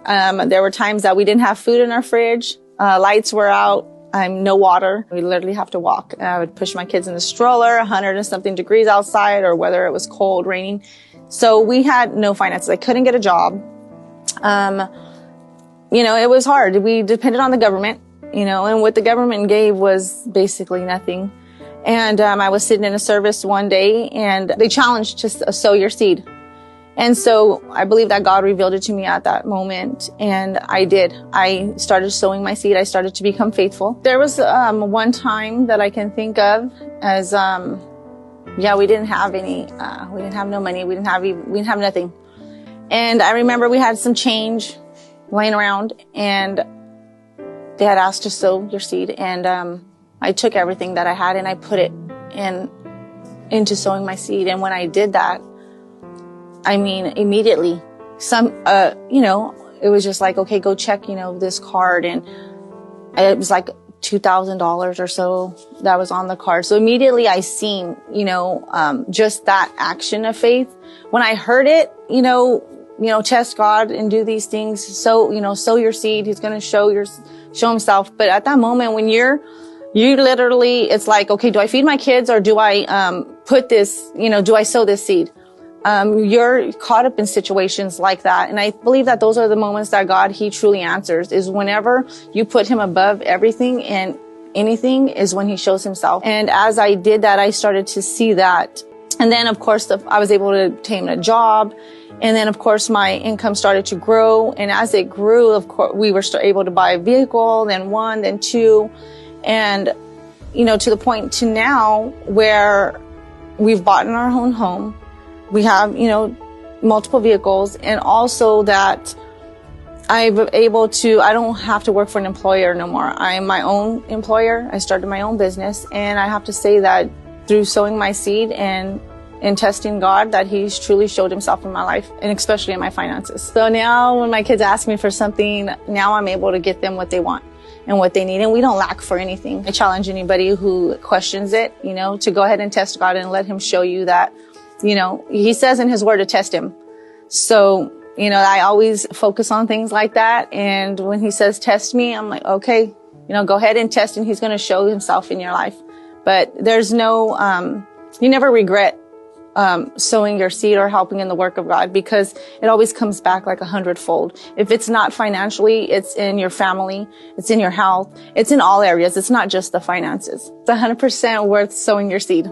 There were times that we didn't have food in our fridge. Lights were out. No water. We literally have to walk. I would push my kids in the stroller, 100 and something degrees outside, or whether it was cold, raining. So we had no finances. I couldn't get a job. It was hard. We depended on the government, and what the government gave was basically nothing. And I was sitting in a service one day, and they challenged to sow your seed. And so I believe that God revealed it to me at that moment, and I did. I started sowing my seed. I started to become faithful. There was one time that I can think of as we didn't have any. We didn't have no money. We didn't have nothing. And I remember we had some change laying around, and they had asked to sow your seed, and I took everything that I had and I put it into sowing my seed. And when I did that, immediately, it was just like, okay, go check, this card. And it was like $2,000 or so that was on the card. So immediately I seen, just that action of faith. When I heard it, test God and do these things. So, sow your seed. He's going to show himself. But at that moment, when you literally, it's like, okay, do I feed my kids, or do I, put this, do I sow this seed? You're caught up in situations like that. And I believe that those are the moments that God, he truly answers, is whenever you put him above everything and anything is when he shows himself. And as I did that, I started to see that. And then, of course, I was able to obtain a job. And then, of course, my income started to grow. And as it grew, of course, we were able to buy a vehicle, then one, then two. And, to the point to now where we've bought in our own home. We have, multiple vehicles, and also that I don't have to work for an employer no more. I am my own employer. I started my own business, and I have to say that through sowing my seed and testing God, that he's truly showed himself in my life, and especially in my finances. So now when my kids ask me for something, now I'm able to get them what they want and what they need, and we don't lack for anything. I challenge anybody who questions it, to go ahead and test God and let him show you that. He says in his word to test him. So, I always focus on things like that. And when he says test me, I'm like, okay, go ahead and test, and he's going to show himself in your life. But there's no, you never regret, sowing your seed or helping in the work of God, because it always comes back like 100-fold. If it's not financially, it's in your family, it's in your health, it's in all areas. It's not just the finances. It's 100% worth sowing your seed.